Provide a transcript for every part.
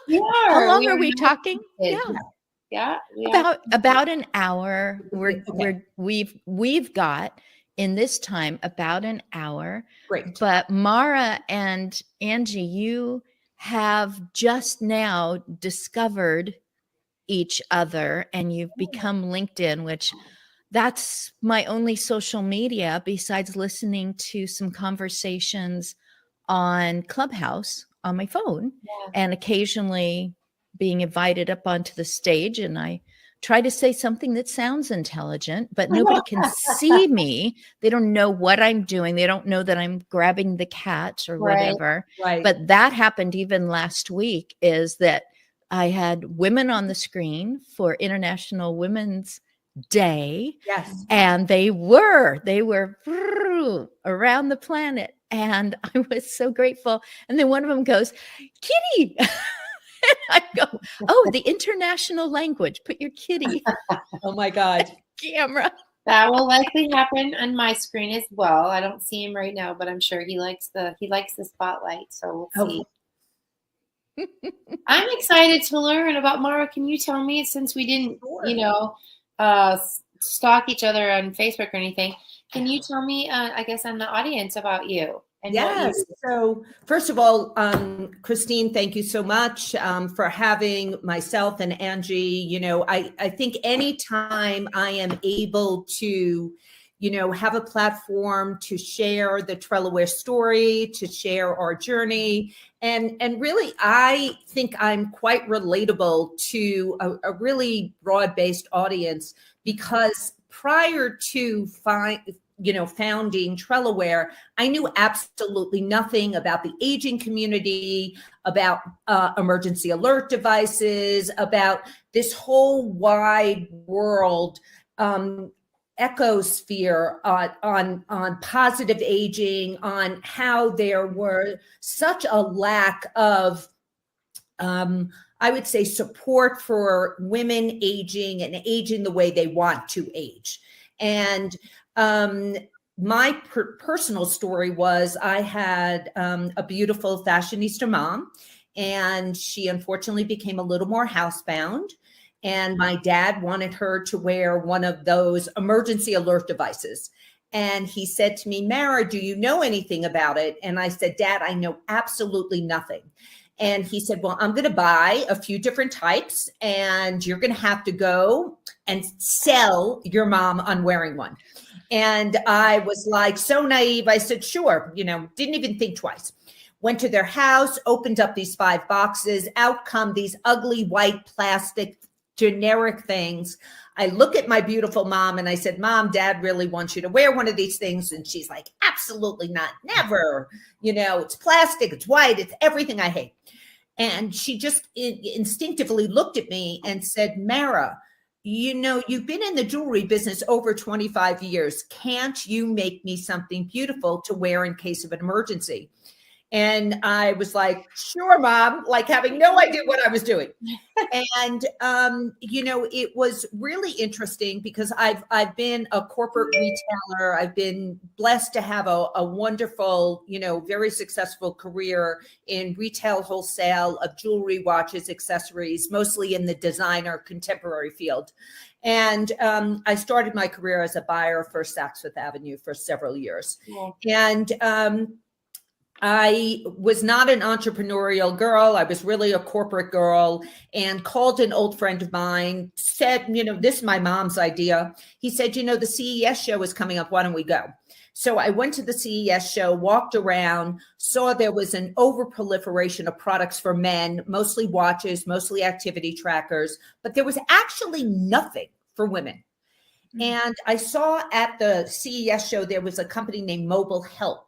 We How are. long We are are we now talking? connected. Yeah. Yeah. We are. About an hour. Okay. We've got in this time about an hour. Great. But Mara and Angie, you have just now discovered each other and you've become LinkedIn, which that's my only social media besides listening to some conversations on Clubhouse on my phone and occasionally being invited up onto the stage. And I try to say something that sounds intelligent, but nobody can see me. They don't know what I'm doing. They don't know that I'm grabbing the cat or whatever. Right. But that happened even last week, is that I had women on the screen for International Women's Day. Yes. And they were around the planet. And I was so grateful. And then one of them goes, kitty. And I go, oh, the international language. Put your kitty Oh my God. camera. That will likely happen on my screen as well. I don't see him right now, but I'm sure he likes the spotlight. So we'll see. I'm excited to learn about Mara. Can you tell me, since we didn't, stalk each other on Facebook or anything, can you tell me, I guess, on the audience about you? And yes. So first of all, Christine, thank you so much for having myself and Angie. I think anytime I am able to, have a platform to share the Trellaware story, to share our journey. And really, I think I'm quite relatable to a really broad-based audience, because prior to founding Trellaware, I knew absolutely nothing about the aging community, about emergency alert devices, about this whole wide world ecosphere on positive aging, on how there were such a lack of I would say support for women aging and aging the way they want to age. And my personal story was, I had a beautiful fashionista mom, and she unfortunately became a little more housebound. And my dad wanted her to wear one of those emergency alert devices. And he said to me, Mara, do you know anything about it? And I said, Dad, I know absolutely nothing. And he said, well, I'm going to buy a few different types, and you're going to have to go and sell your mom on wearing one. And I was like, so naive. I said, sure, didn't even think twice. Went to their house, opened up these 5 boxes, out come these ugly white plastic generic things. I look at my beautiful mom and I said, Mom, Dad really wants you to wear one of these things. And she's like, absolutely not, never. It's plastic, it's white, it's everything I hate. And she just instinctively looked at me and said, Mara, you've been in the jewelry business over 25 years. Can't you make me something beautiful to wear in case of an emergency? And I was like, sure, Mom, like having no idea what I was doing. And, it was really interesting because I've been a corporate retailer. I've been blessed to have a wonderful, very successful career in retail wholesale of jewelry, watches, accessories, mostly in the designer contemporary field. And I started my career as a buyer for Saks Fifth Avenue for several years. Yeah. And I was not an entrepreneurial girl. I was really a corporate girl, and called an old friend of mine, said, this is my mom's idea. He said, the CES show is coming up. Why don't we go? So I went to the CES show, walked around, saw there was an overproliferation of products for men, mostly watches, mostly activity trackers, but there was actually nothing for women. And I saw at the CES show, there was a company named Mobile Help.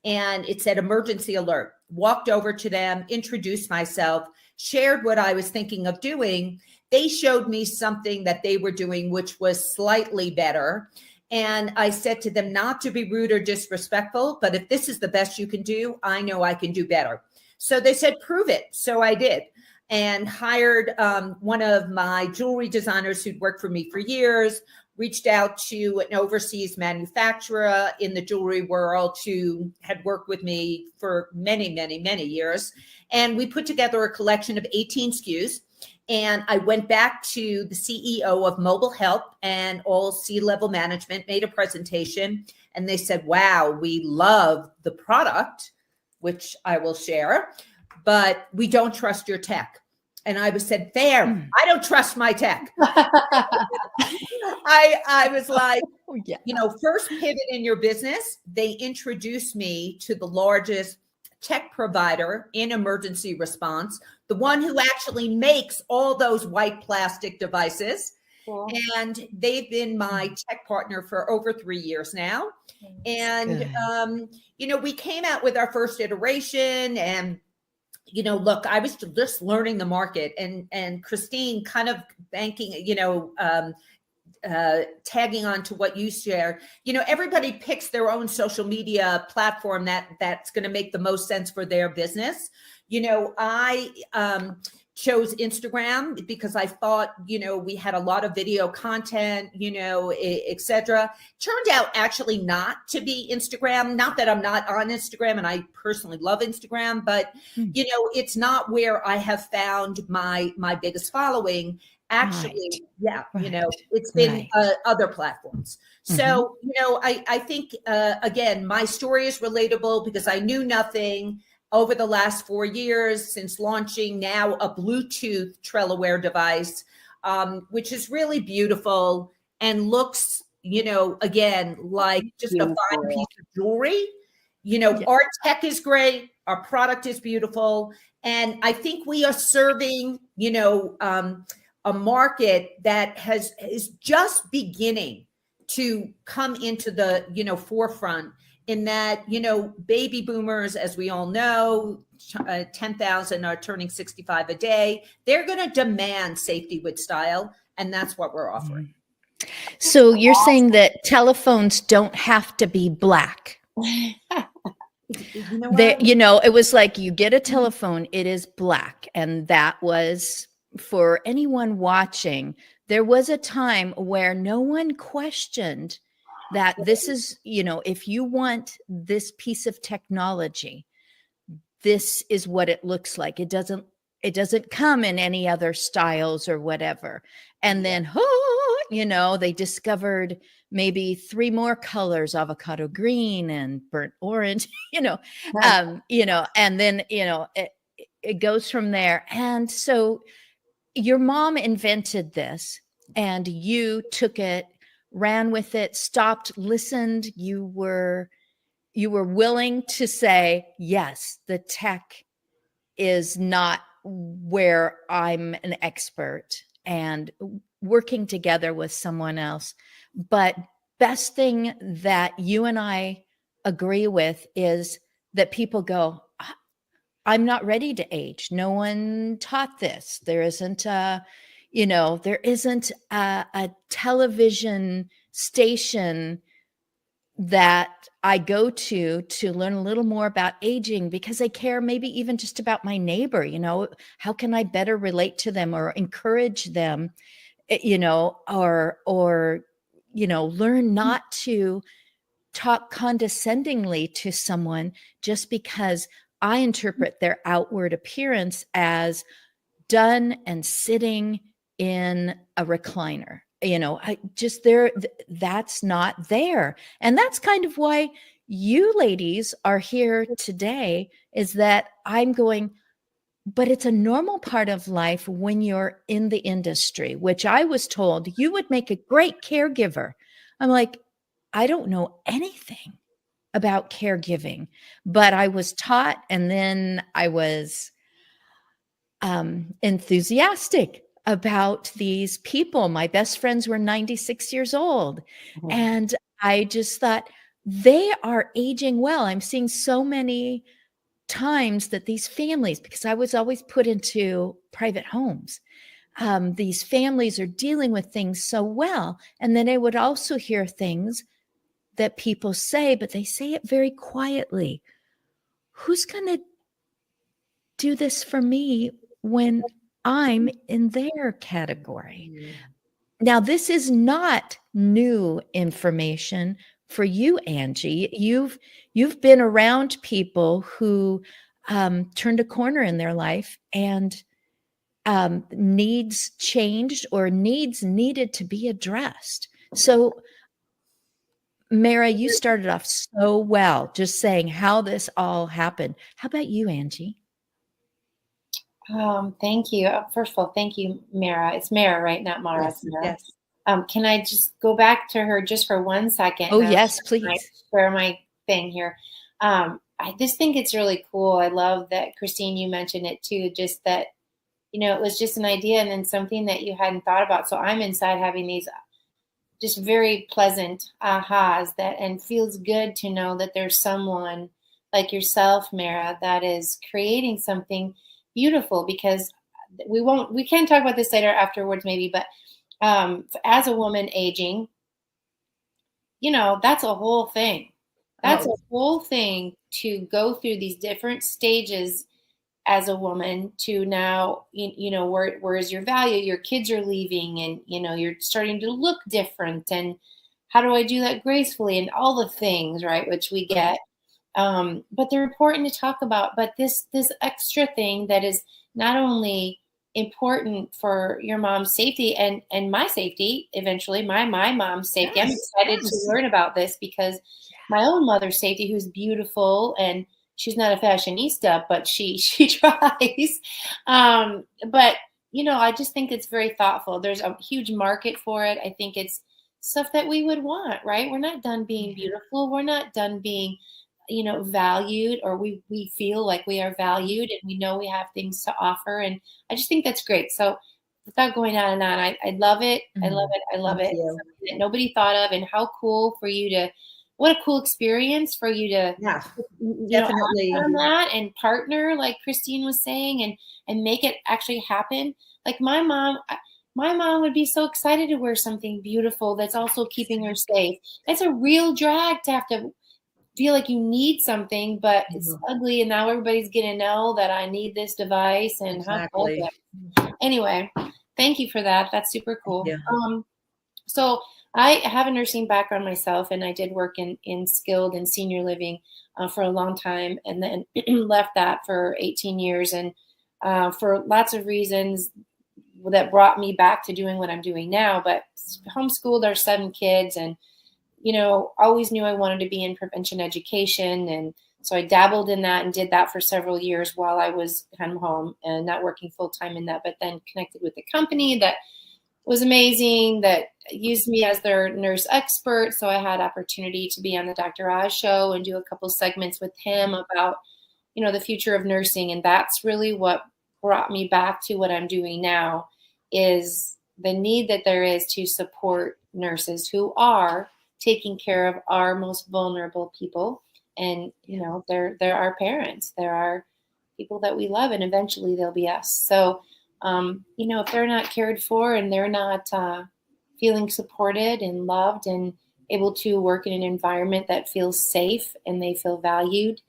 And it said emergency alert. Walked over to them, introduced myself, shared what I was thinking of doing. They showed me something that they were doing, which was slightly better. And I said to them, not to be rude or disrespectful, but if this is the best you can do, I know I can do better. So they said, prove it. So I did, and hired one of my jewelry designers who'd worked for me for years, reached out to an overseas manufacturer in the jewelry world who had worked with me for many, many, many years. And we put together a collection of 18 SKUs. And I went back to the CEO of Mobile Health and all C-level management, made a presentation, and they said, wow, we love the product, which I will share, but we don't trust your tech. And I said, fair, I don't trust my tech. I was like, first pivot in your business. They introduced me to the largest tech provider in emergency response, the one who actually makes all those white plastic devices. Cool. And they've been my tech partner for over 3 years now. And, we came out with our first iteration and, look, I was just learning the market and Christine kind of banking, tagging on to what you share, everybody picks their own social media platform that's going to make the most sense for their business. I chose Instagram because I thought, we had a lot of video content, et cetera. Turned out actually not to be Instagram. Not that I'm not on Instagram and I personally love Instagram, but it's not where I have found my biggest following. Actually, it's been other platforms. So, I think, again, my story is relatable because I knew nothing over the last 4 years since launching now a Bluetooth Trello device, which is really beautiful and looks, again, like just a fine piece of jewelry. Our tech is great. Our product is beautiful. And I think we are serving, a market that is just beginning to come into the, forefront in that, baby boomers, as we all know, 10,000 are turning 65 a day. They're going to demand safety with style. And that's what we're offering. So you're saying that telephones don't have to be black. It was like you get a telephone, it is black. And that was, for anyone watching, there was a time where no one questioned that this is, if you want this piece of technology, this is what it looks like. It doesn't come in any other styles or whatever. And then, they discovered maybe 3 more colors, avocado green and burnt orange, and then, it goes from there. And so your mom invented this and you took it, ran with it, stopped, listened. You were willing to say, yes, the tech is not where I'm an expert, and working together with someone else. But best thing that you and I agree with is that people go, I'm not ready to age. No one taught this. There isn't a television station that I go to learn a little more about aging because I care maybe even just about my neighbor. How can I better relate to them or encourage them, or learn not to talk condescendingly to someone just because I interpret their outward appearance as done and sitting in a recliner. That's not there. And that's kind of why you ladies are here today, is that I'm going, but it's a normal part of life when you're in the industry, which I was told you would make a great caregiver. I'm like, I don't know anything about caregiving, but I was taught, and then I was enthusiastic about these people. My best friends were 96 years old. Mm-hmm. And I just thought, they are aging well. I'm seeing so many times that these families, because I was always put into private homes, these families are dealing with things so well. And then I would also hear things that people say, but they say it very quietly. Who's going to do this for me when I'm in their category? Now, this is not new information for you, Angie. You've been around people who turned a corner in their life and needs changed or needs needed to be addressed. So, Mara, you started off so well, just saying how this all happened. How about you, Angie? Thank you. First of all, thank you, Mara. It's Mara, right? Not Mara. Yes, It's Mara. yes. Can I just go back to her just for 1 second? Oh, and yes, I please. share my thing here. I just think it's really cool. I love that, Christine, you mentioned it too, just that, it was just an idea and then something that you hadn't thought about. So I'm inside having these just very pleasant ahas and feels good to know that there's someone like yourself, Mara, that is creating something beautiful, because we can talk about this later afterwards maybe, but as a woman aging, that's a whole thing. That's a whole thing to go through these different stages as a woman to now, where is your value? Your kids are leaving and, you're starting to look different. And how do I do that gracefully? And all the things, right, which we get. But they're important to talk about. But this extra thing that is not only important for your mom's safety and my safety, eventually my mom's safety. I'm excited to learn about this because my own mother's safety, who's beautiful, and she's not a fashionista, but she tries. But I just think it's very thoughtful. There's a huge market for it. I think it's stuff that we would want, right? We're not done being beautiful. We're not done being valued, or we feel like we are valued and we know we have things to offer. And I just think that's great. So without going on and on, I love it. I love it. I love it. It's something that nobody thought of, and how cool for you to, what a cool experience for you to definitely act on that and partner, like Christine was saying, and make it actually happen. Like my mom would be so excited to wear something beautiful that's also keeping her safe. It's a real drag to have to feel like you need something, but it's ugly, and now everybody's gonna know that I need this device. And anyway, thank you for that. That's super cool. So I have a nursing background myself, and I did work in skilled and senior living for a long time, and then left that for 18 years, and for lots of reasons that brought me back to doing what I'm doing now. But homeschooled our 7 kids, and always knew I wanted to be in prevention education. And so I dabbled in that and did that for several years while I was kind of home and not working full time in that, but then connected with a company that was amazing, that used me as their nurse expert. So I had opportunity to be on the Dr. Oz show and do a couple segments with him about, the future of nursing. And that's really what brought me back to what I'm doing now, is the need that there is to support nurses who are taking care of our most vulnerable people. And, they're our parents. They're our people that we love, and eventually they'll be us. So, if they're not cared for and they're not feeling supported and loved and able to work in an environment that feels safe and they feel valued,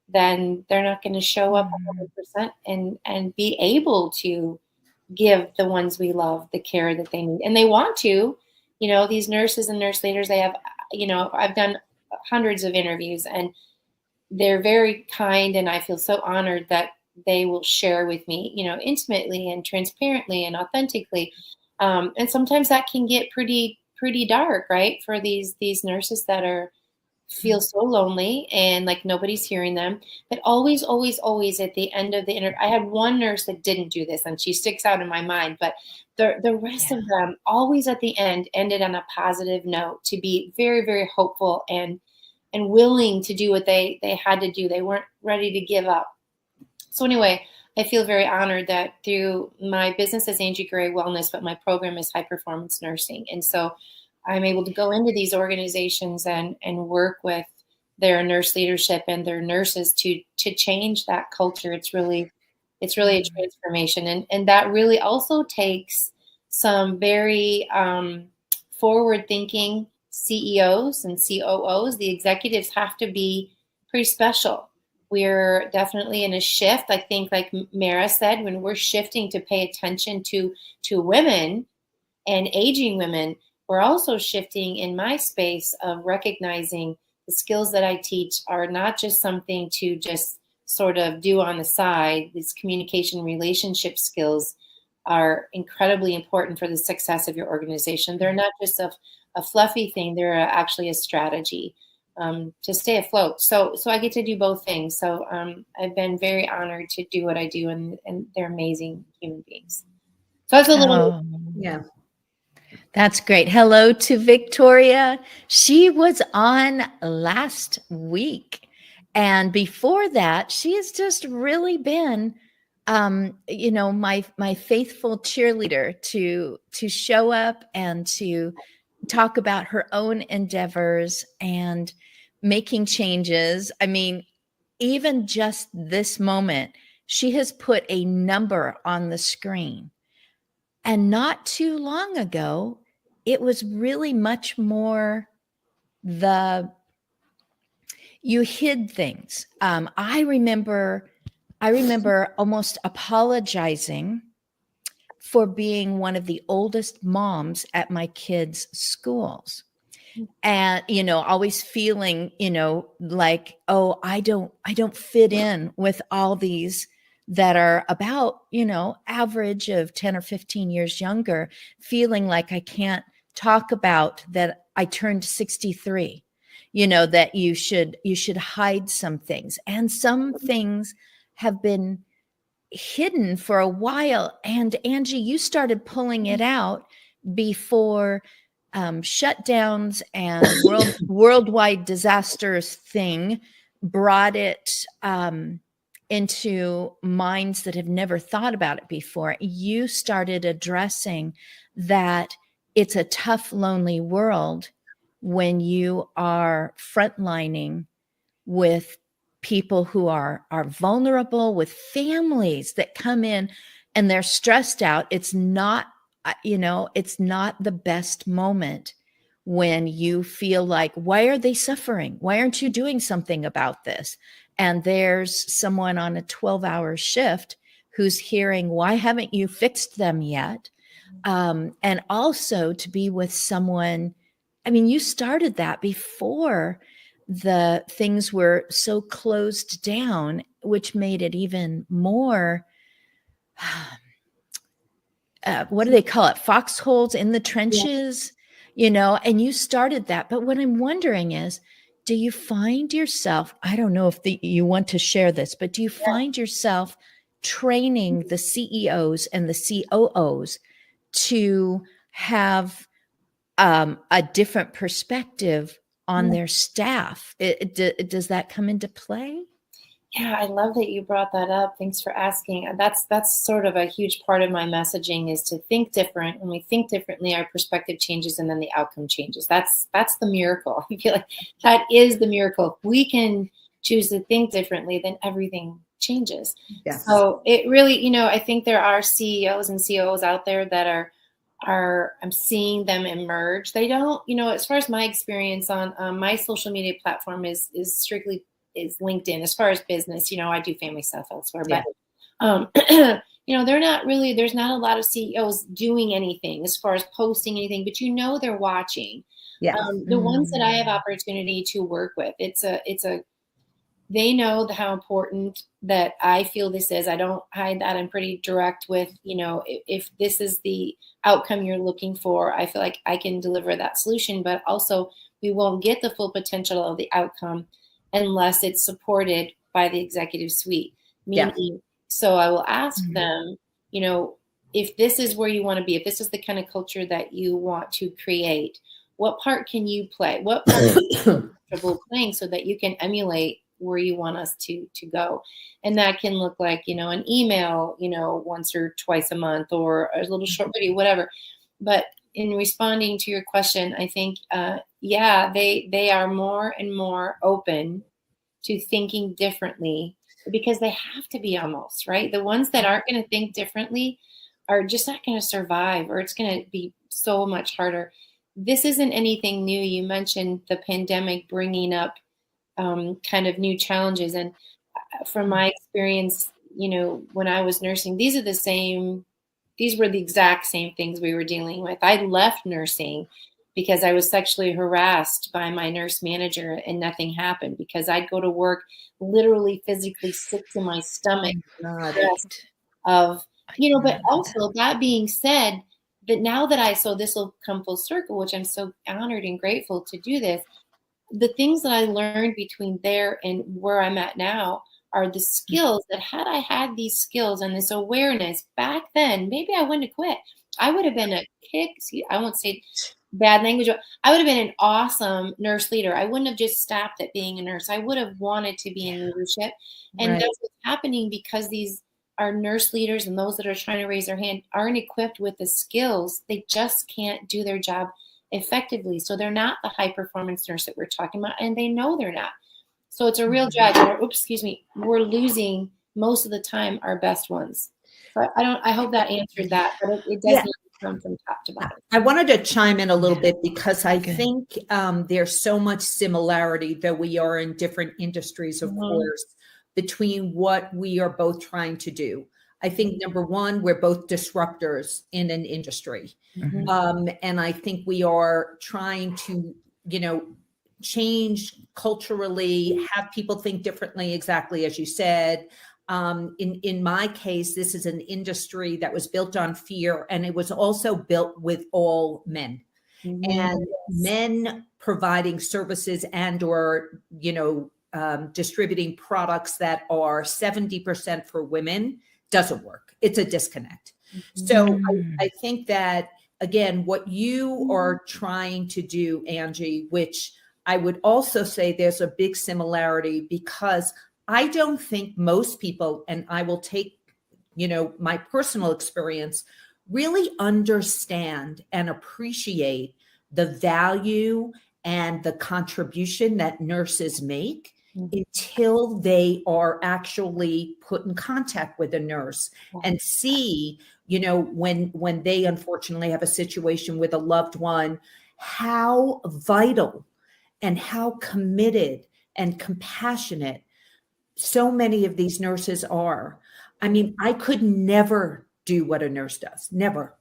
then they're not going to show up 100% and be able to give the ones we love the care that they need. And they want to. These nurses and nurse leaders, they have, I've done hundreds of interviews, and they're very kind. And I feel so honored that they will share with me, intimately and transparently and authentically. And sometimes that can get pretty dark, right? For these nurses that feel so lonely and like nobody's hearing them. But always, always, always at the end of the interview, I had one nurse that didn't do this, and she sticks out in my mind, but the rest of them always at the end ended on a positive note, to be very, very hopeful and willing to do what they had to do. They weren't ready to give up. So anyway, I feel very honored that through my business as Angie Gray Wellness, but my program is high performance nursing. And so I'm able to go into these organizations and work with their nurse leadership and their nurses to change that culture. It's really a transformation. And that really also takes some very forward thinking CEOs and COOs. The executives have to be pretty special. We're definitely in a shift. I think, like Mara said, when we're shifting to pay attention to women, And aging women, we're also shifting in my space of recognizing the skills that I teach are not just something to just sort of do on the side. These communication relationship skills are incredibly important for the success of your organization. They're not just a fluffy thing, they're actually a strategy to stay afloat. So I get to do both things. So I've been very honored to do what I do, and they're amazing human beings. So that's a little. Yeah. That's great. Hello to Victoria. She was on last week. And before that, she has just really been my faithful cheerleader to show up and to talk about her own endeavors and making changes. I mean, even just this moment, she has put a number on the screen. And not too long ago, it was really much more you hid things. I remember almost apologizing for being one of the oldest moms at my kids' schools. And, always feeling, like, oh, I don't fit in with all these that are about, average of 10 or 15 years younger, feeling like I can't talk about that I turned 63, that you should hide some things. And some things have been hidden for a while. And Angie, you started pulling it out before shutdowns and worldwide disasters thing brought it into minds that have never thought about it before. You started addressing that it's a tough, lonely world when you are frontlining with people who are vulnerable, with families that come in and they're stressed out. It's not the best moment when you feel like, why are they suffering? Why aren't you doing something about this? And there's someone on a 12-hour shift who's hearing, why haven't you fixed them yet? And also to be with someone, I mean, you started that before the things were so closed down, which made it even more what do they call it? Foxholes in the trenches, and you started that. But what I'm wondering is, do you find yourself, I don't know if you want to share this, but do you find yourself training the CEOs and the COOs to have a different perspective on their staff? Does that come into play? Yeah, I love that you brought that up. Thanks for asking. That's sort of a huge part of my messaging, is to think different. When we think differently, our perspective changes, and then the outcome changes. That's the miracle. I feel like that is the miracle. If we can choose to think differently, then everything changes. Yes. So it really, I think there are CEOs and COOs out there that I'm seeing them emerge. They don't, as far as my experience on my social media platform is strictly is LinkedIn. As far as business, I do family stuff elsewhere, but they're not really, there's not a lot of CEOs doing anything as far as posting anything, but they're watching. Yeah. The ones that I have opportunity to work with, they know how important that I feel this is. I don't hide that. I'm pretty direct with, if this is the outcome you're looking for, I feel like I can deliver that solution, but also we won't get the full potential of the outcome unless it's supported by the executive suite. So I will ask them, if this is where you want to be, if this is the kind of culture that you want to create, what part can you play? What part are you comfortable playing so that you can emulate where you want us to go? And that can look like, an email, once or twice a month, or a little short video, whatever. But in responding to your question, I think, they are more and more open to thinking differently, because they have to be, almost, right? The ones that aren't going to think differently are just not going to survive, or it's going to be so much harder. This isn't anything new. You mentioned the pandemic bringing up kind of new challenges. And from my experience, when I was nursing, these are the same these were the exact same things we were dealing with. I left nursing because I was sexually harassed by my nurse manager, and nothing happened because I'd go to work literally physically sick to my stomach of, but also that being said, that now that so this will come full circle, which I'm so honored and grateful to do this. The things that I learned between there and where I'm at now are the skills that had I had these skills and this awareness back then, maybe I wouldn't have quit. I would have been I won't say bad language. I would have been an awesome nurse leader. I wouldn't have just stopped at being a nurse. I would have wanted to be in leadership. And that's what's happening because these are nurse leaders and those that are trying to raise their hand aren't equipped with the skills. They just can't do their job effectively. So they're not the high performance nurse that we're talking about, and they know they're not. So it's a real drag. We're losing most of the time our best ones. So I hope that answered that, but it does need to come from top to bottom. I wanted to chime in a little bit because I think there's so much similarity, though we are in different industries, of course, between what we are both trying to do. I think number one, we're both disruptors in an industry. And I think we are trying to, change culturally, have people think differently, exactly as you said. In my case, this is an industry that was built on fear, and it was also built with all men. And men providing services and or, distributing products that are 70% for women doesn't work. It's a disconnect. So I think that, again, what you are trying to do, Angie, which I would also say there's a big similarity, because I don't think most people, and I will take, my personal experience, really understand and appreciate the value and the contribution that nurses make until they are actually put in contact with a nurse and see, when they unfortunately have a situation with a loved one, how vital and how committed and compassionate so many of these nurses are. I mean, I could never do what a nurse does, never.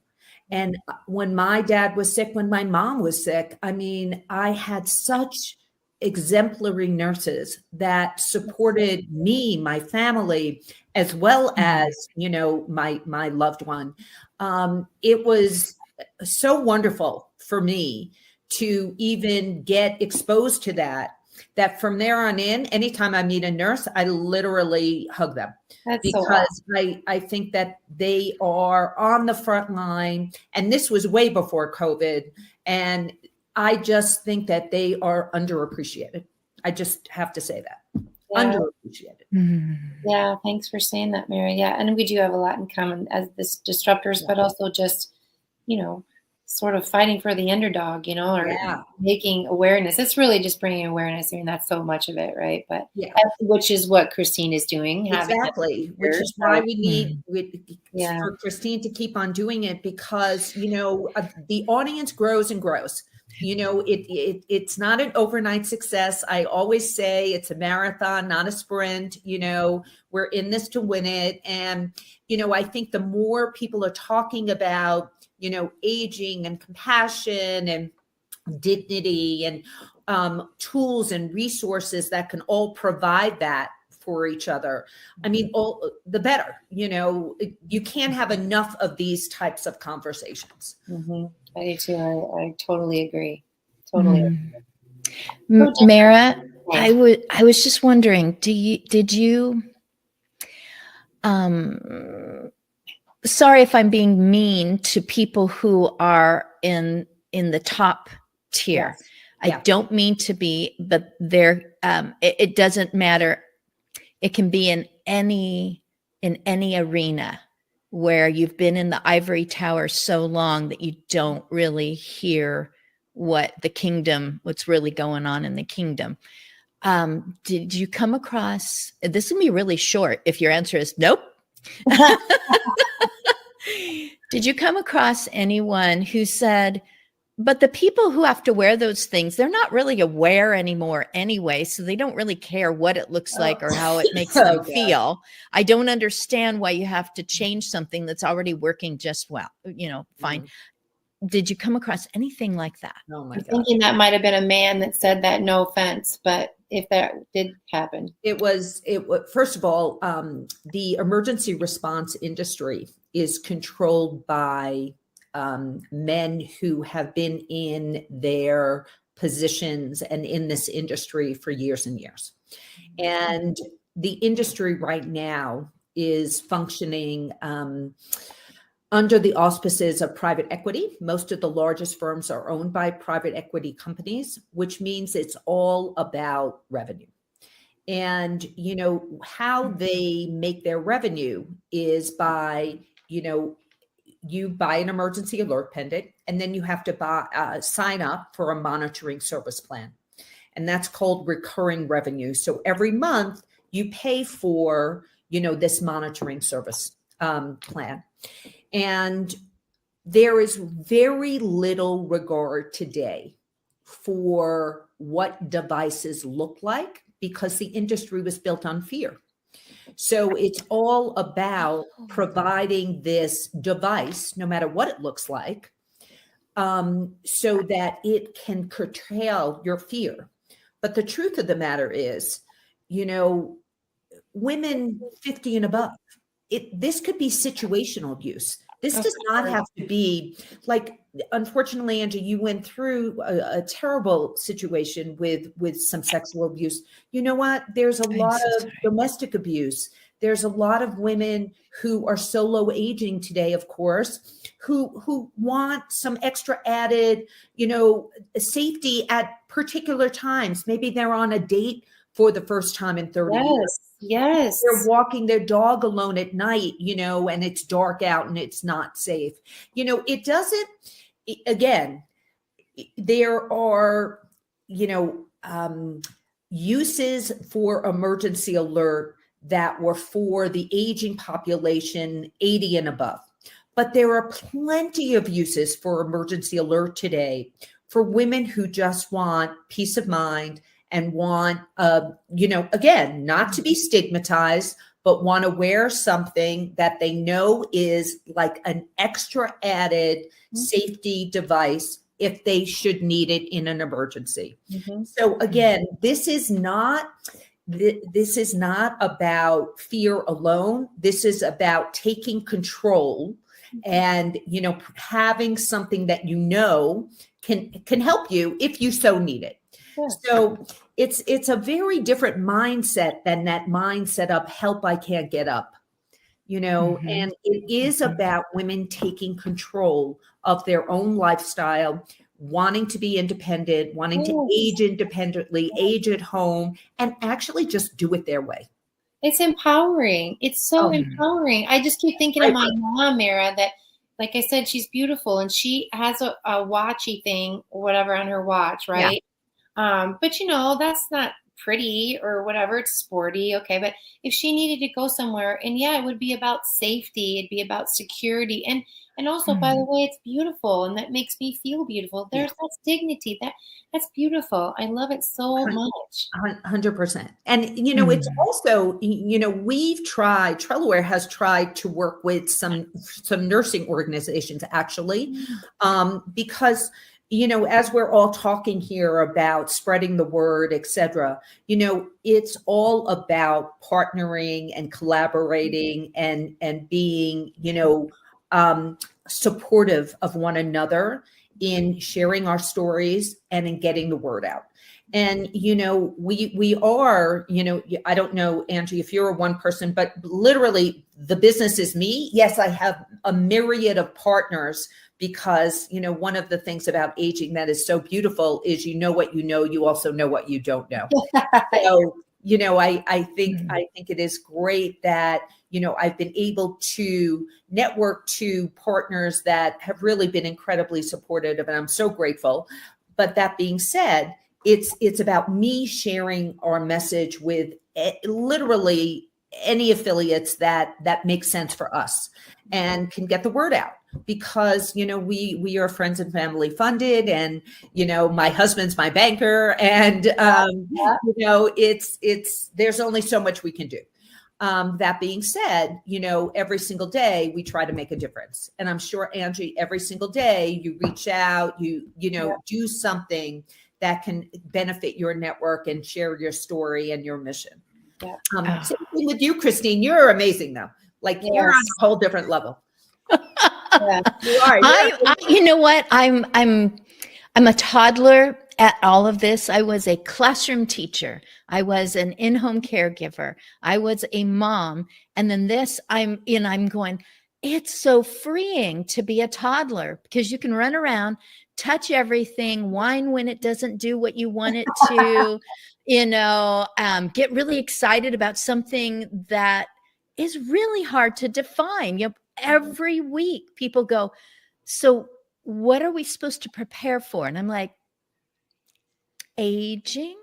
And when my dad was sick, when my mom was sick, I mean, I had such exemplary nurses that supported me, my family, as well as, my loved one. It was so wonderful for me to even get exposed to that from there on in, anytime I meet a nurse, I literally hug them. Because I think that they are on the front line, and this was way before COVID. And I just think that they are underappreciated. I just have to say that. Underappreciated. Yeah, thanks for saying that, Mary. Yeah, and we do have a lot in common as this disruptors, but also just, sort of fighting for the underdog, or making awareness. It's really just bringing awareness. I mean, that's so much of it, right? But which is what Christine is doing. Exactly. Which is why we need for Christine to keep on doing it, because, the audience grows and grows. It's not an overnight success. I always say it's a marathon, not a sprint. We're in this to win it. And, I think the more people are talking about, aging and compassion and dignity and tools and resources that can all provide that for each other, I mean, all the better. You can't have enough of these types of conversations. I do too. I totally agree. Totally. Mara, I was just wondering, did you sorry if I'm being mean to people who are in the top tier. Yes. I don't mean to be, but it doesn't matter. It can be in any arena where you've been in the ivory tower so long that you don't really hear what's really going on in the kingdom. Did you come across, this can be really short if your answer is nope. Did you come across anyone who said, But the people who have to wear those things, they're not really aware anymore anyway, so they don't really care what it looks like or how it makes them feel. I don't understand why you have to change something that's already working just well, fine. Did you come across anything like that? Oh my I'm God. thinking that might have been a man that said that, no offense, but if that did happen. It was first of all, the emergency response industry is controlled by men who have been in their positions and in this industry for years and years. And the industry right now is functioning under the auspices of private equity. Most of the largest firms are owned by private equity companies, which means it's all about revenue. And, how they make their revenue is by, you buy an emergency alert pendant, and then you have to sign up for a monitoring service plan. And that's called recurring revenue. So every month you pay for, this monitoring service plan. And there is very little regard today for what devices look like, because the industry was built on fear. So it's all about providing this device, no matter what it looks like, so that it can curtail your fear. But the truth of the matter is, women 50 and above, this could be situational abuse. This does not have to be like, unfortunately, Angie, you went through a terrible situation with some sexual abuse. You know what? There's a lot of domestic abuse. There's a lot of women who are solo aging today, of course, who want some extra added, safety at particular times. Maybe they're on a date for the first time in 30 years. Yes. They're walking their dog alone at night, and it's dark out and it's not safe. It doesn't, again, there are, uses for emergency alert that were for the aging population 80 and above. But there are plenty of uses for emergency alert today for women who just want peace of mind and want, again, not to be stigmatized, but want to wear something that they know is like an extra added safety device if they should need it in an emergency. So again, this is not about fear alone. This is about taking control and, having something that can help you if you so need it. So it's a very different mindset than that mindset of help, I can't get up, and it is about women taking control of their own lifestyle, wanting to be independent, wanting to age independently, age at home, and actually just do it their way. It's empowering. It's so empowering. I just keep thinking of my mom, Mara, that, like I said, she's beautiful and she has a watchy thing or whatever on her watch, right? Yeah. But that's not pretty or whatever. It's sporty. Okay. But if she needed to go somewhere, and it would be about safety. It'd be about security. And also, by the way, it's beautiful. And that makes me feel beautiful. That's dignity. That's beautiful. I love it so much. 100%. And, it's also, we've tried, Trellaware has tried to work with some nursing organizations actually, because as we're all talking here about spreading the word, et cetera, it's all about partnering and collaborating and being, supportive of one another in sharing our stories and in getting the word out. And, we are, I don't know, Angie, if you're a one person, but literally the business is me. Yes, I have a myriad of partners because, one of the things about aging that is so beautiful is what you know, you also know what you don't know. So, I think it is great that, I've been able to network to partners that have really been incredibly supportive, and I'm so grateful. But that being said, it's about me sharing our message with literally any affiliates that make sense for us and can get the word out, because we are friends and family funded, and my husband's my banker, and it's there's only so much we can do. That being said, every single day we try to make a difference. And I'm sure, Angie, every single day you reach out, do something that can benefit your network and share your story and your mission. Yeah. Same thing with you, Christine. You're amazing, though. Like, you're on a whole different level. Yeah. You are. You know what? I'm a toddler at all of this. I was a classroom teacher. I was an in-home caregiver. I was a mom. And then I'm going, it's so freeing to be a toddler, because you can run around, touch everything, whine when it doesn't do what you want it to, get really excited about something that is really hard to define. Every week people go, so what are we supposed to prepare for? And I'm like, aging.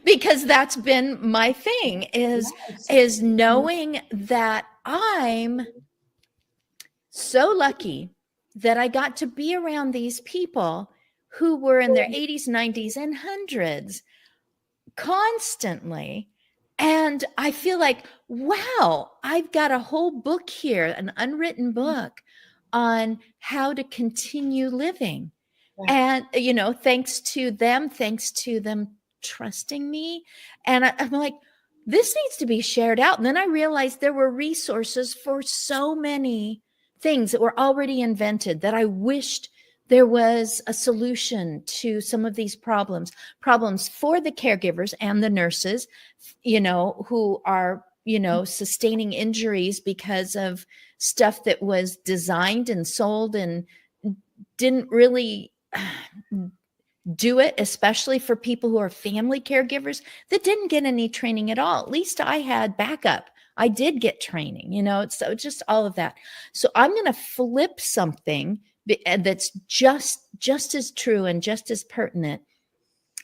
Because that's been my thing, is knowing that I'm so lucky that I got to be around these people who were in their 80s, 90s, and 100s constantly. And I feel like, wow, I've got a whole book here, an unwritten book on how to continue living. And, thanks to them trusting me. And I'm like, this needs to be shared out. And then I realized there were resources for so many things that were already invented, that I wished there was a solution to some of these problems for the caregivers and the nurses, who are, sustaining injuries because of stuff that was designed and sold and didn't really do it, especially for people who are family caregivers that didn't get any training at all. At least I had backup. I did get training, so just all of that. So I'm going to flip something that's just as true and just as pertinent.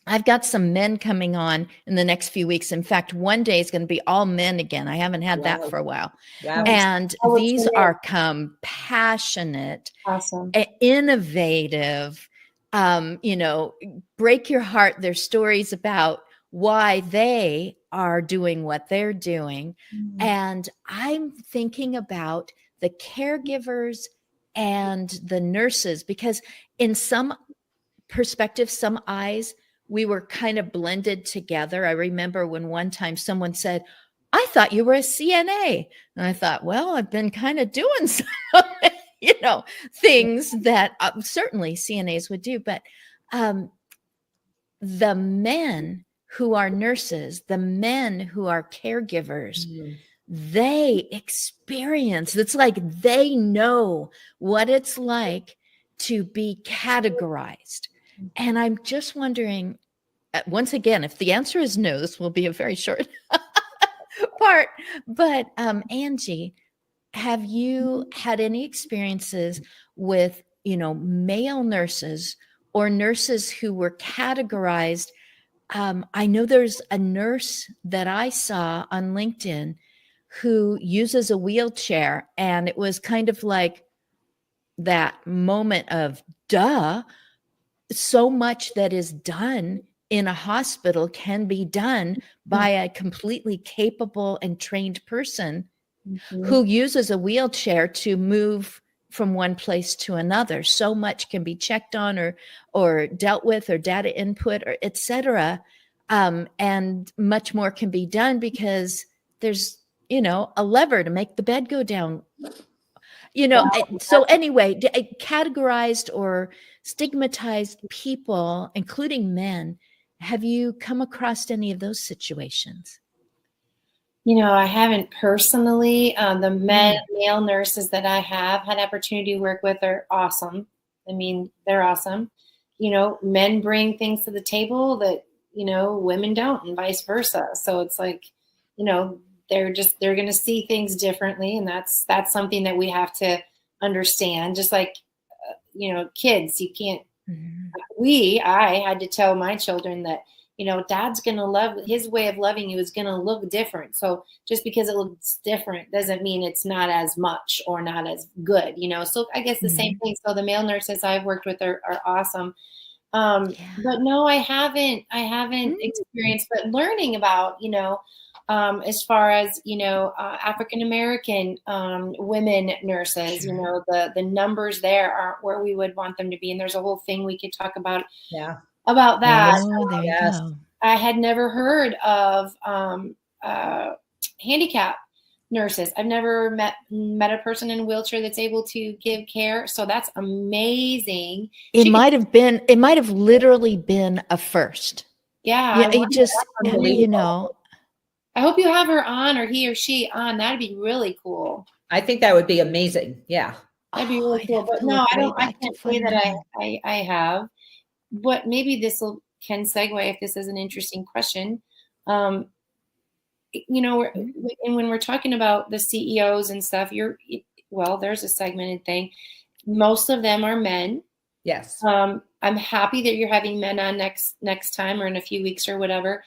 I've got some men coming on in the next few weeks. In fact, one day is going to be all men again. I haven't had that for a while. Wow. And these are compassionate, awesome, innovative, break your heart. Their stories about why they are doing what they're doing. Mm-hmm. And I'm thinking about the caregivers and the nurses, because in some perspectives, some eyes, we were kind of blended together. I remember when one time someone said, I thought you were a CNA. And I thought, well, I've been kind of doing some, things that certainly CNAs would do. But the men who are nurses, the men who are caregivers, they experience, it's like they know what it's like to be categorized. And I'm just wondering, once again, if the answer is no, this will be a very short part. But Angie, have you had any experiences with, male nurses or nurses who were categorized? I know there's a nurse that I saw on LinkedIn who uses a wheelchair, and it was kind of like that moment of duh. So much that is done in a hospital can be done by a completely capable and trained person who uses a wheelchair to move from one place to another. So much can be checked on or dealt with, or data input, or et cetera. And much more can be done because there's, a lever to make the bed go down. So anyway, categorized or stigmatized people, including men, have you come across any of those situations? I haven't personally. The male nurses that I have had opportunity to work with are awesome. I mean, they're awesome. Men bring things to the table that, women don't, and vice versa. So it's like, they're going to see things differently. And that's something that we have to understand. Just like, kids, you can't, I had to tell my children that dad's going to love, his way of loving you is going to look different. So just because it looks different doesn't mean it's not as much or not as good, So I guess the same thing. So the male nurses I've worked with are awesome. But no, I haven't experienced, but learning about, as far as, African-American women nurses, the numbers there aren't where we would want them to be. And there's a whole thing we could talk about that. Oh, there you go. I had never heard of handicap nurses. I've never met a person in a wheelchair that's able to give care. So that's amazing. It might have literally been a first. Yeah. I hope you have her on, or he or she on. That'd be really cool. I think that would be amazing. Yeah. That'd be really cool. But no, I can't say that I have. But maybe this can segue if this is an interesting question. And when we're talking about the CEOs and stuff, there's a segmented thing. Most of them are men. Yes. I'm happy that you're having men on next time or in a few weeks or whatever.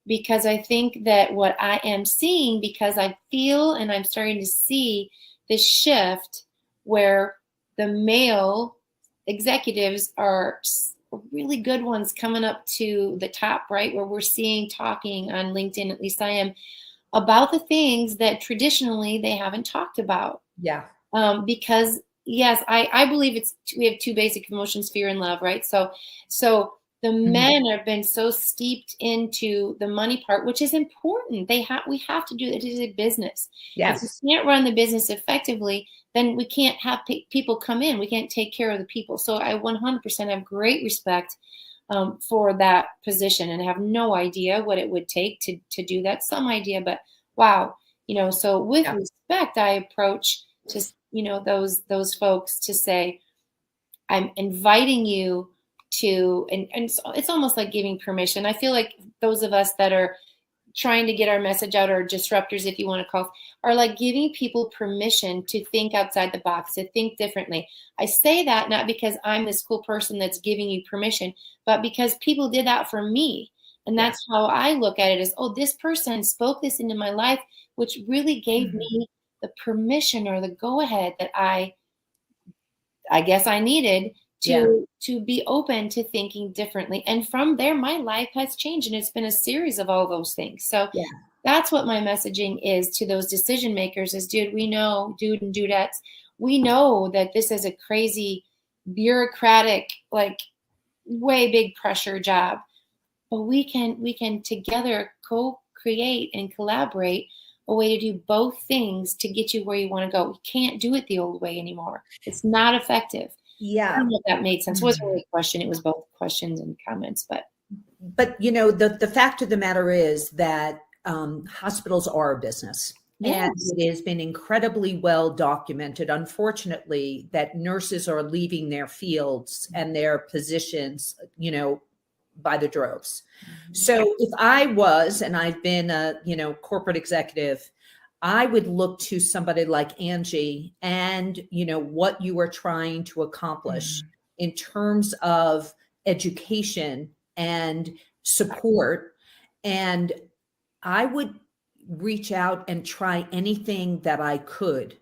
Because I think that what I am seeing, because I feel and I'm starting to see this shift where the male executives are really good ones coming up to the top, right? Where we're talking on LinkedIn, at least I am, about the things that traditionally they haven't talked about. Yeah. Because yes, I believe we have two basic emotions, fear and love, right? So the men have been so steeped into the money part, which is important. We have to do it. It is a business. Yes. If we can't run the business effectively, then we can't have people come in. We can't take care of the people. So I 100% have great respect for that position, and have no idea what it would take to do that. Some idea, but wow, so with respect, I approach just, those folks to say, I'm inviting you to, and it's almost like giving permission. I feel like those of us that are trying to get our message out, or disruptors, if you want to call, are like giving people permission to think outside the box, to think differently. I say that not because I'm this cool person that's giving you permission, but because people did that for me. And that's how I look at it, is, oh, this person spoke this into my life, which really gave me the permission or the go ahead that I guess I needed to be open to thinking differently. And from there, my life has changed, and it's been a series of all those things. So that's what my messaging is to those decision makers is, dude and dudettes, we know that this is a crazy, bureaucratic, like way big pressure job, but we can together co-create and collaborate a way to do both things to get you where you want to go. We can't do it the old way anymore. It's not effective. Yeah. I don't know if that made sense. It wasn't really a question. It was both questions and comments, but the fact of the matter is that hospitals are a business. Yes. And it has been incredibly well documented, unfortunately, that nurses are leaving their fields and their positions, by the droves. So if I was, and I've been a, corporate executive, I would look to somebody like Angie and, what you are trying to accomplish in terms of education and support. And I would reach out and try anything that I could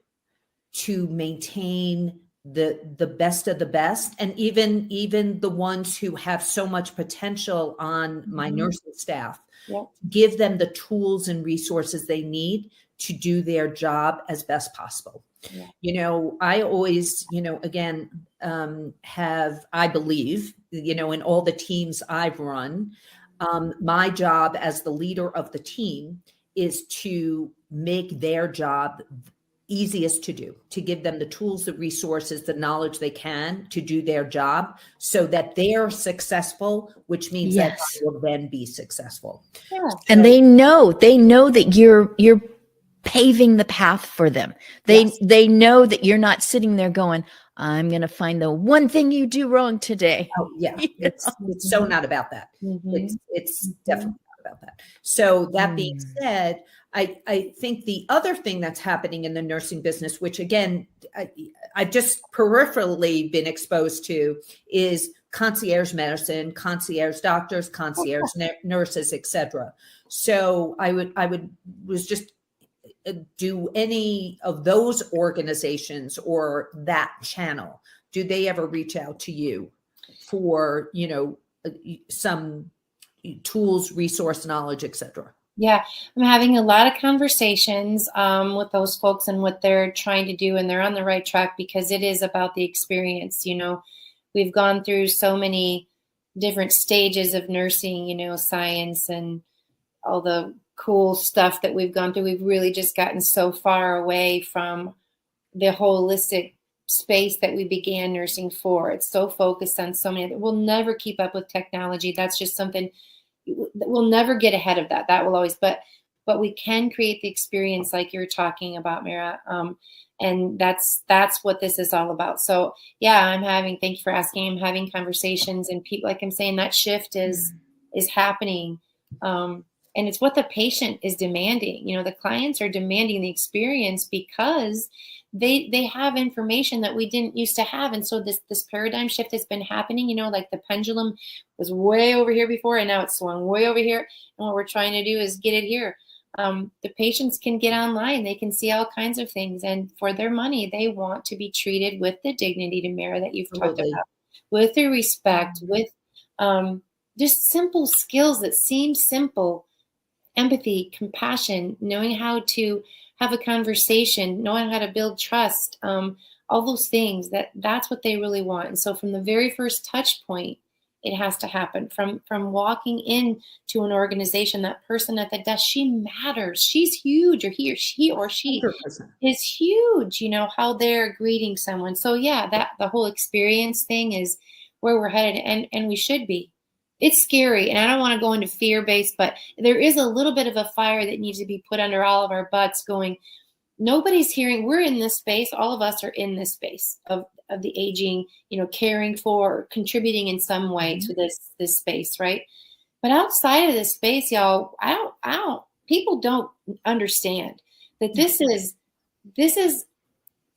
to maintain the best of the best, and even the ones who have so much potential on my nursing staff, give them the tools and resources they need to do their job as best possible. I always, again, I believe, in all the teams I've run, my job as the leader of the team is to make their job easiest to do, to give them the tools, the resources, the knowledge they can to do their job so that they're successful, which means that I will then be successful. Yeah. And they know that you're paving the path for them. They know that you're not sitting there going, I'm going to find the one thing you do wrong today. Oh yeah. It's so not about that. It's definitely not about that. So that being said, I think the other thing that's happening in the nursing business, which again, I've just peripherally been exposed to, is concierge medicine, concierge doctors, concierge nurses, etc. So I was just, do any of those organizations or that channel, do they ever reach out to you for, some tools, resource, knowledge, etc.? Yeah, I'm having a lot of conversations with those folks and what they're trying to do, and they're on the right track because it is about the experience. We've gone through so many different stages of nursing, science and all the cool stuff that we've gone through. We've really just gotten so far away from the holistic space that we began nursing for. It's so focused on so many. We'll never keep up with technology. That's just something we'll never get ahead of that. That will always, but we can create the experience like you're talking about, Mira. And that's what this is all about. So yeah, thank you for asking. I'm having conversations, and people, like I'm saying, that shift is happening. And it's what the patient is demanding. The clients are demanding the experience because they have information that we didn't used to have. And so this paradigm shift has been happening, like the pendulum was way over here before, and now it's swung way over here. And what we're trying to do is get it here. The patients can get online. They can see all kinds of things. And for their money, they want to be treated with the dignity, Tamara, that you've talked about, with the respect, with just simple skills that seem simple. Empathy, compassion, knowing how to have a conversation, knowing how to build trust, all those things, that's what they really want. And so from the very first touch point, it has to happen. From walking into an organization, that person at the desk, she matters. She's huge, or he or she 100%. Is huge, how they're greeting someone. So yeah, that the whole experience thing is where we're headed, and we should be. It's scary, and I don't want to go into fear-based, but there is a little bit of a fire that needs to be put under all of our butts going, nobody's hearing, we're in this space, all of us are in this space of the aging, caring for, contributing in some way to this space, right? But outside of this space, y'all, people don't understand that this is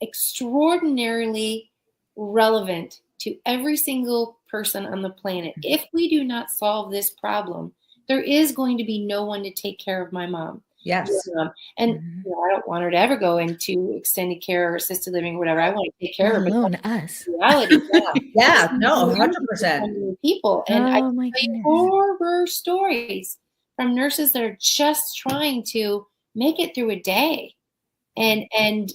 extraordinarily relevant to every single person on the planet. If we do not solve this problem, there is going to be no one to take care of my mom. Yes. And I don't want her to ever go into extended care or assisted living or whatever. I want to take care of her. Alone us. Reality. Yeah, no, 100%. People. And I my tell you goodness. horror stories from nurses that are just trying to make it through a day. And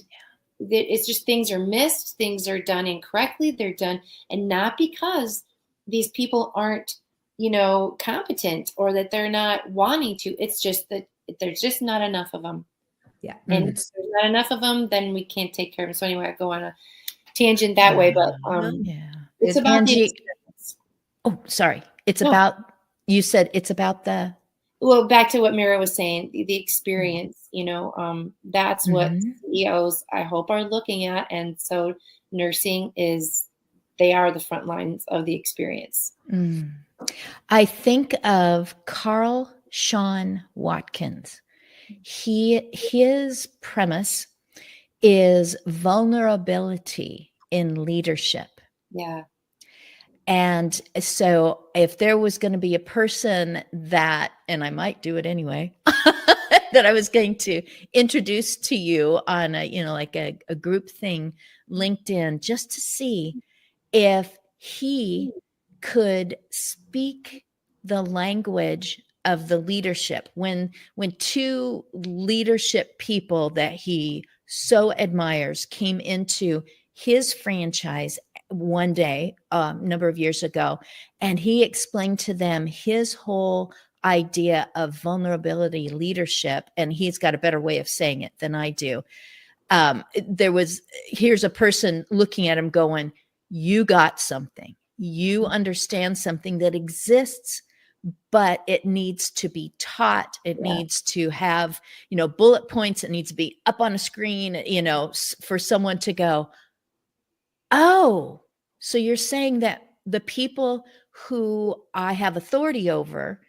it's just things are missed, things are done incorrectly, they're done, and not because these people aren't, competent or that they're not wanting to. It's just that there's just not enough of them. Yeah. And if there's not enough of them, then we can't take care of them. So anyway, I go on a tangent that way, but it's about the experience. Oh, sorry. It's about, you said it's about the... Well, back to what Mira was saying, the experience, that's what CEOs, I hope, are looking at. And so nursing they are the front lines of the experience. I think of Carl Sean Watkins. His premise is vulnerability in leadership. Yeah. And so if there was going to be a person that, and I might do it anyway, that I was going to introduce to you on a group thing, LinkedIn, just to see if he could speak the language of the leadership. When two leadership people that he so admires came into his franchise one day, a number of years ago, and he explained to them his whole idea of vulnerability leadership, and he's got a better way of saying it than I do. Here's a person looking at him going, you got something, you understand something that exists, but it needs to be taught. It needs to have, bullet points. It needs to be up on a screen, for someone to go, oh, so you're saying that the people who I have authority over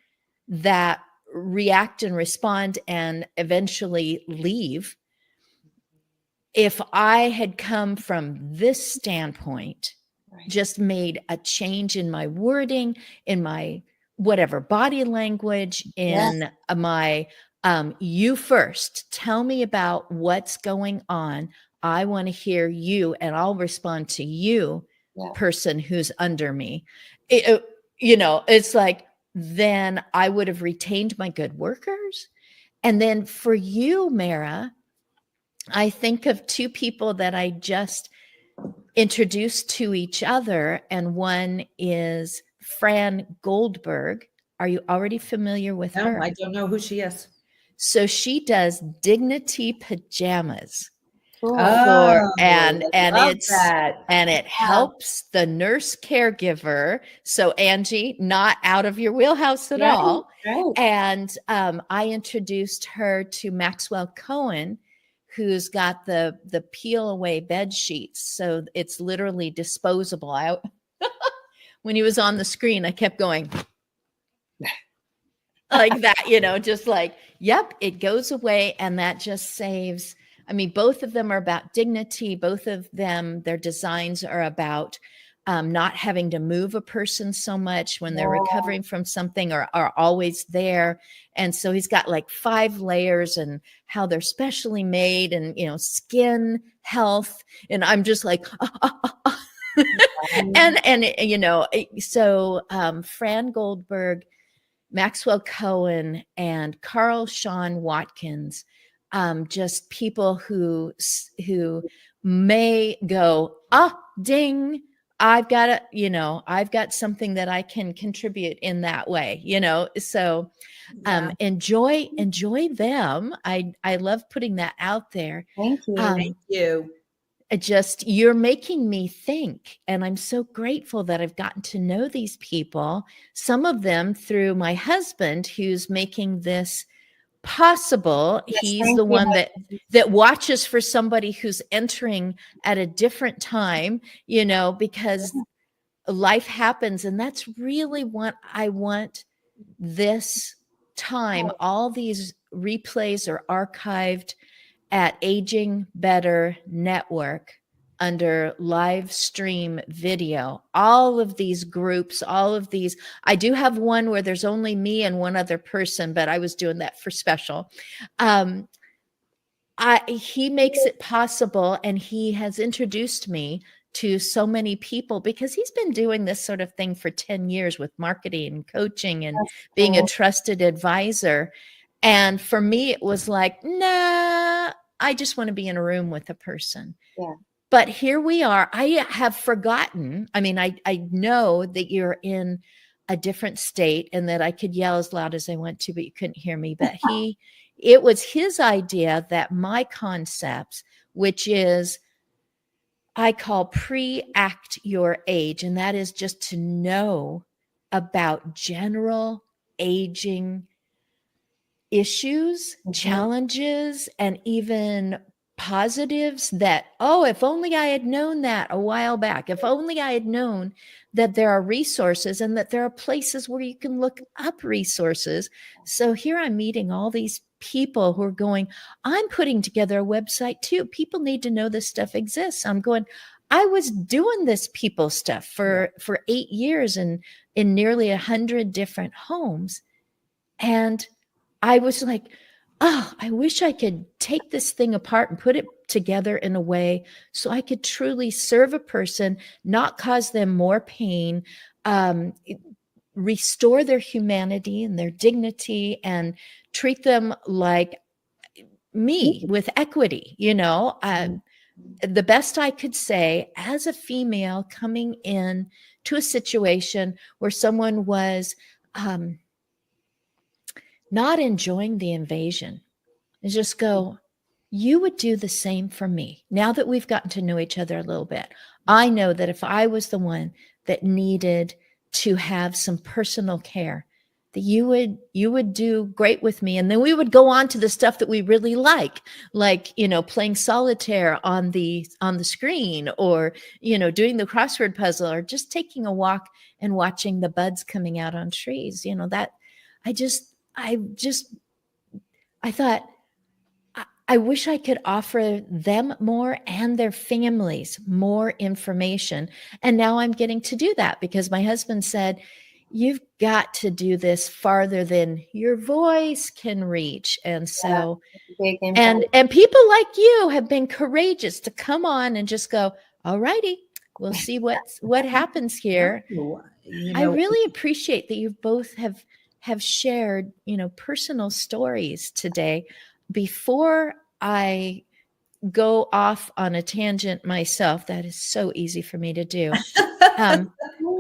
that react and respond and eventually leave, if I had come from this standpoint, just made a change in my wording, in my whatever body language, in my you first. Tell me about what's going on. I want to hear you, and I'll respond to you, person who's under me. It's like, then I would have retained my good workers. And then for you, Mara, I think of two people that I just introduced to each other, and one is Fran Goldberg. Are you already familiar with her? No, I don't know who she is. So she does Dignity pajamas. Cool. And it helps the nurse caregiver. So Angie, not out of your wheelhouse at all. Right. And I introduced her to Maxwell Cohen, who's got the peel away bed sheets. So it's literally disposable. When he was on the screen, I kept going like that, just like, yep, it goes away. And that just saves. I mean, both of them are about dignity. Both of them, their designs are about not having to move a person so much when they're recovering from something, or are always there. And so he's got like 5 layers and how they're specially made, and, skin health. And I'm just like, so Fran Goldberg, Maxwell Cohen, and Carl Sean Watkins, just people who may go, ding, I've got something that I can contribute in that way, so enjoy them. I love putting that out there. Thank you. Thank you. You're making me think, and I'm so grateful that I've gotten to know these people, some of them through my husband, who's making this possible. He's the one that watches for somebody who's entering at a different time, because life happens. And that's really what I want this time. All these replays are archived at Aging Better Network under live stream video. All of these groups, I do have one where there's only me and one other person, but I was doing that for special. He makes it possible, and he has introduced me to so many people because he's been doing this sort of thing for 10 years with marketing and coaching and being a trusted advisor. And for me, it was like, nah, I just want to be in a room with a person. Yeah. But here we are. I have forgotten. I mean, I know that you're in a different state and that I could yell as loud as I want to, but you couldn't hear me. But it was his idea that my concepts, which is I call pre-act your age, and that is just to know about general aging issues, challenges, and even positives that, if only I had known that a while back, if only I had known that there are resources and that there are places where you can look up resources. So here I'm meeting all these people who are going, I'm putting together a website too. People need to know this stuff exists. I'm going, I was doing this people stuff for 8 years and in nearly 100 different homes. And I was like, I wish I could take this thing apart and put it together in a way so I could truly serve a person, not cause them more pain, restore their humanity and their dignity, and treat them like me with equity. The best I could say as a female coming in to a situation where someone was not enjoying the invasion, and just go, you would do the same for me. Now that we've gotten to know each other a little bit, I know that if I was the one that needed to have some personal care, that you would do great with me. And then we would go on to the stuff that we really like playing solitaire on the screen, or doing the crossword puzzle, or just taking a walk and watching the buds coming out on trees. That I thought I wish I could offer them more and their families more information. And now I'm getting to do that because my husband said, you've got to do this farther than your voice can reach. And so, Big impact. and people like you have been courageous to come on and just go, all righty, we'll see what happens here. I really appreciate that you both have shared, personal stories today. Before I go off on a tangent myself, that is so easy for me to do.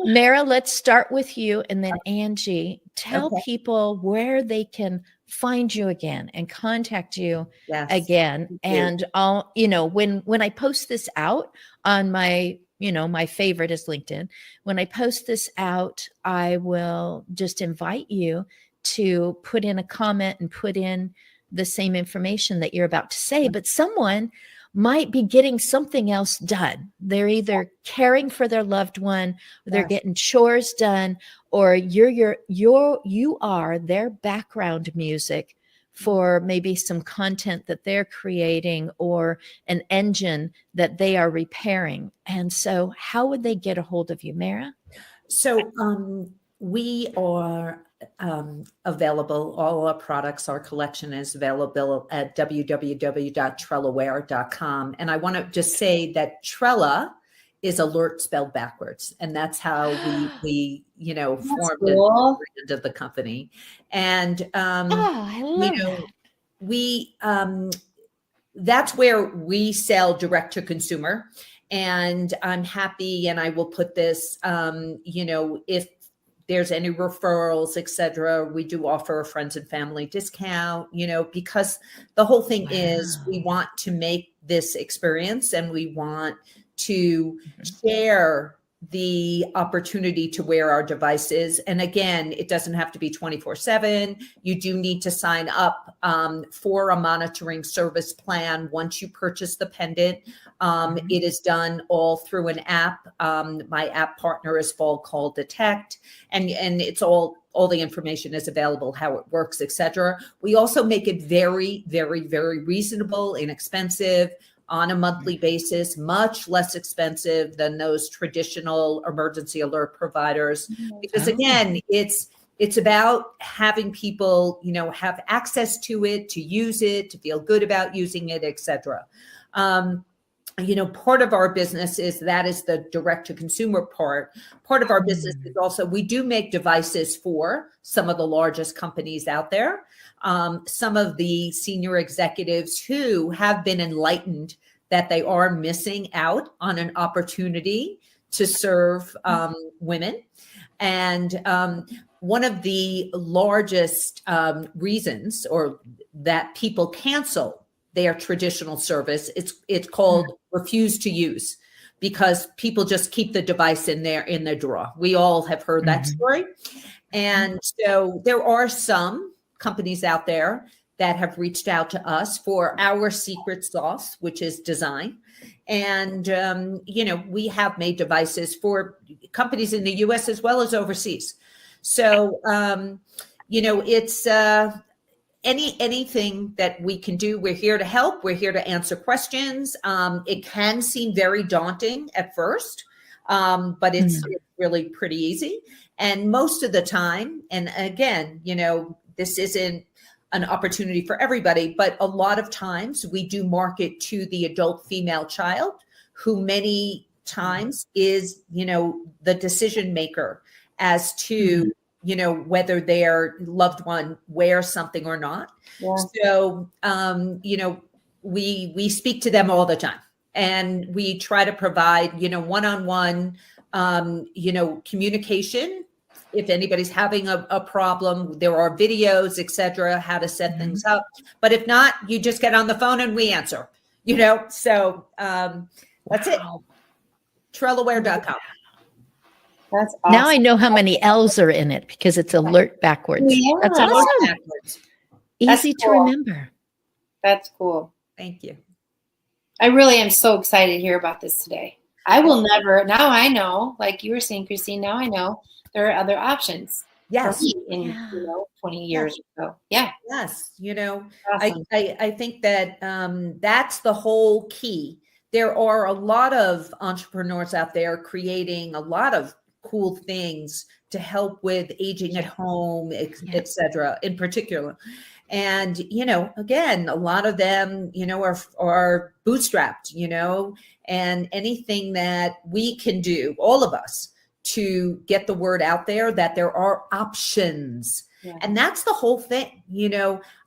Mara, let's start with you, and then Angie, tell people where they can find you again and contact you again. And I'll, when I post this out on my, my favorite is LinkedIn. When I post this out, I will just invite you to put in a comment and put in the same information that you're about to say, but someone might be getting something else done. They're either caring for their loved one, or they're getting chores done, or you are their background music for maybe some content that they're creating or an engine that they are repairing. And so how would they get a hold of you, Mara? So we are available. All our products, our collection is available at www.trellaware.com. And I want to just say that Trella is alert spelled backwards. And that's how we formed the brand of the company. And, I love that. We, that's where we sell direct to consumer. And I'm happy, and I will put this, if there's any referrals, et cetera, we do offer a friends and family discount, because the whole thing is we want to make this experience, and we want to share the opportunity to wear our devices. And again, it doesn't have to be 24/7. You do need to sign up for a monitoring service plan once you purchase the pendant. It is done all through an app. My app partner is called Detect, and it's all the information is available, how it works, etc. We also make it very, very, very reasonable, inexpensive, on a monthly basis, much less expensive than those traditional emergency alert providers. Because again, it's about having people, have access to it, to use it, to feel good about using it, etc. Part of our business is the direct to consumer part. Part of our business is also, we do make devices for some of the largest companies out there. Some of the senior executives who have been enlightened that they are missing out on an opportunity to serve women. And one of the largest reasons or that people cancel their traditional service, it's called refuse to use, because people just keep the device in their drawer. We all have heard that story. And so there are some companies out there that have reached out to us for our secret sauce, which is design. And, we have made devices for companies in the US as well as overseas. So, it's anything that we can do. We're here to help. We're here to answer questions. It can seem very daunting at first, but it's really pretty easy. And most of the time, and again, this isn't an opportunity for everybody, but a lot of times we do market to the adult female child, who many times is, the decision maker as to, whether their loved one wears something or not. Yeah. So, we speak to them all the time, and we try to provide, one-on-one, communication. If anybody's having a problem, there are videos, et cetera, how to set things up. But if not, you just get on the phone and we answer, So that's it. Trellaware.com. That's awesome. Now I know how many L's are in it because it's alert backwards. Yeah. That's awesome. Easy to remember. That's cool. Thank you. I really am so excited to hear about this today. I will never, now I know, like you were saying, Christine, now I know there are other options. for Yes. me in, Yeah. 20 Yeah. years or so. Yeah. Yes. Awesome. I think that that's the whole key. There are a lot of entrepreneurs out there creating a lot of cool things to help with aging at home, Yeah. et cetera, in particular. And, again, a lot of them, are bootstrapped, and anything that we can do, all of us, to get the word out there that there are options. Yeah. And that's the whole thing.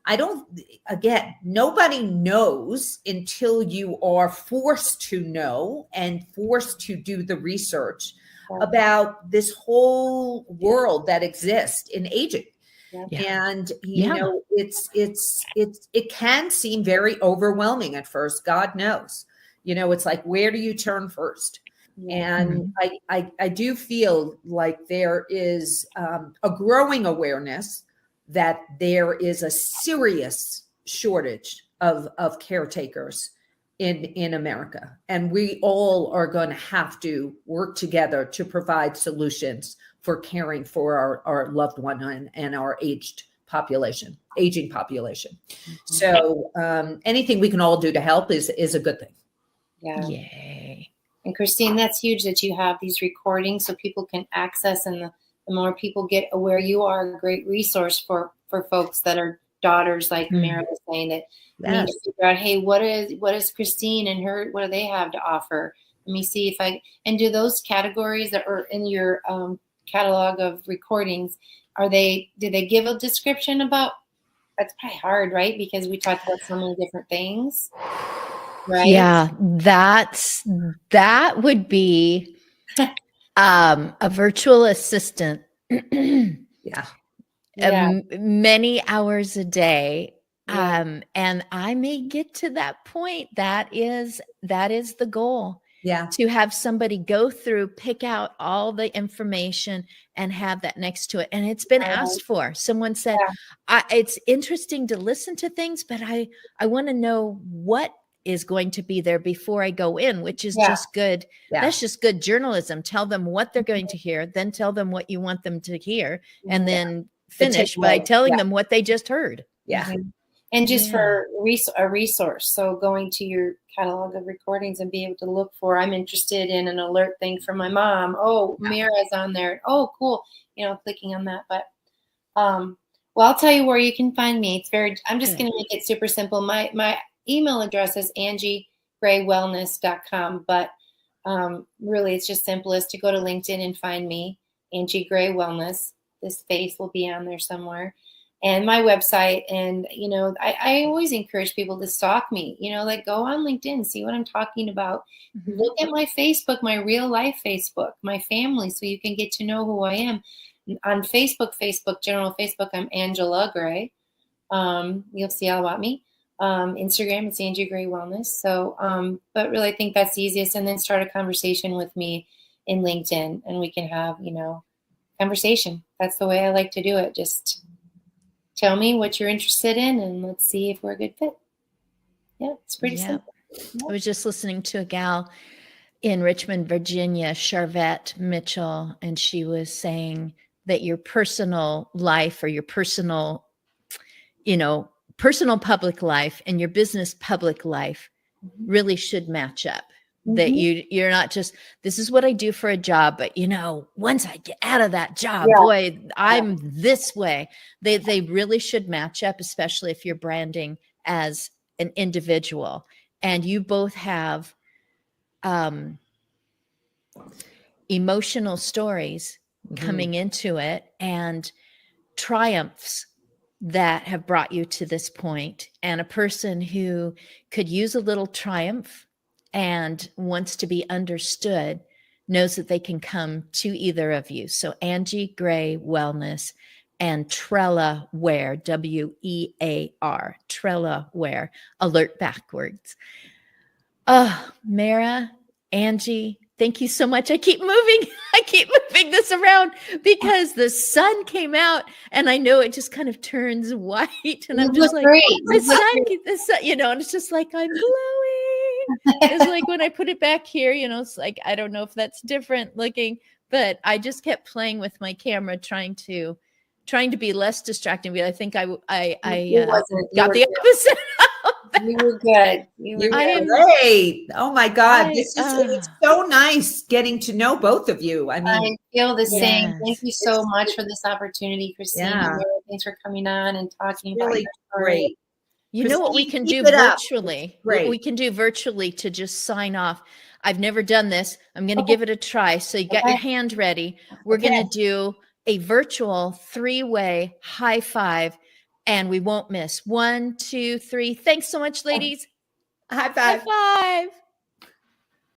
Again, nobody knows until you are forced to know and forced to do the research about this whole world that exists in aging. Yeah. And Yeah. it can seem very overwhelming at first. God knows, it's like, where do you turn first? Yeah. And I do feel like there is a growing awareness that there is a serious shortage of caretakers in America, and we all are going to have to work together to provide solutions for caring for our loved one and our aging population. So anything we can all do to help is a good thing. Yeah. Yay. And Christine, that's huge that you have these recordings so people can access, and the more people get aware, you are a great resource for folks that are daughters, like Mara was saying, that need to figure out, hey, what is Christine and what do they have to offer? Let me see and do those categories that are in your catalog of recordings, do they give a description about? That's probably hard, right? Because we talked about so many different things. Right? Yeah, that would be a virtual assistant. Yeah. Many hours a day. Yeah. And I may get to that point. That is the goal. Yeah. To have somebody go through, pick out all the information and have that next to it. And it's been asked for. Someone said, it's interesting to listen to things, but I want to know what is going to be there before I go in, which is just good. Yeah. That's just good journalism. Tell them what they're going to hear, then tell them what you want them to hear, and then finish by telling them what they just heard. Yeah. Mm-hmm. And just for a resource. So going to your catalog of recordings and be able to look for, I'm interested in an alert thing for my mom. Oh, Mira's on there. Oh, cool. Clicking on that. But, well, I'll tell you where you can find me. I'm just going to make it super simple. My email address is angiegraywellness.com, but really it's just simplest to go to LinkedIn and find me, Angie Gray Wellness. This face will be on there somewhere. And my website. And, I always encourage people to stalk me, like go on LinkedIn, see what I'm talking about. Mm-hmm. Look at my Facebook, my real life Facebook, my family, so you can get to know who I am. On Facebook, general Facebook, I'm Angela Gray. You'll see all about me. Instagram, it's Angie Gray Wellness. So, but really I think that's the easiest. And then start a conversation with me in LinkedIn, and we can have, conversation. That's the way I like to do it. Just tell me what you're interested in, and let's see if we're a good fit. Yeah, it's pretty simple. Yeah. I was just listening to a gal in Richmond, Virginia, Charvette Mitchell, and she was saying that your personal life or your personal, personal public life and your business public life really should match up. Mm-hmm. That you're not just, this is what I do for a job, but once I get out of that job, boy, I'm this way. They really should match up, especially if you're branding as an individual. And you both have emotional stories coming into it and triumphs that have brought you to this point, and a person who could use a little triumph and wants to be understood knows that they can come to either of you. So Angie Gray Wellness and Trella Wear, WEAR, Trella Wear, alert backwards. Oh, Mara, Angie, thank you so much. I keep moving this around because the sun came out and I know it just kind of turns white. And I'm just like, the sun, and it's just like, I'm glowing. It's like when I put it back here, it's like, I don't know if that's different looking, but I just kept playing with my camera, trying to trying to be less distracting, but I think I It wasn't. You got were the good. opposite. You were good. You were You I good. am- were great. Oh my God. I- This is it's so nice getting to know both of you. I mean, I feel the same. Yes. Thank you so much for this opportunity, Christine. Yeah. Thanks for coming on and talking about really your story. great. You know what we Christine, can keep do it up. virtually? It's great. What we can do virtually to just sign off. I've never done this. I'm going to give it a try. So you got your hand ready. We're Okay. going to do a virtual 3-way high five, and we won't miss. 1, 2, 3. Thanks so much, ladies. High High five. five.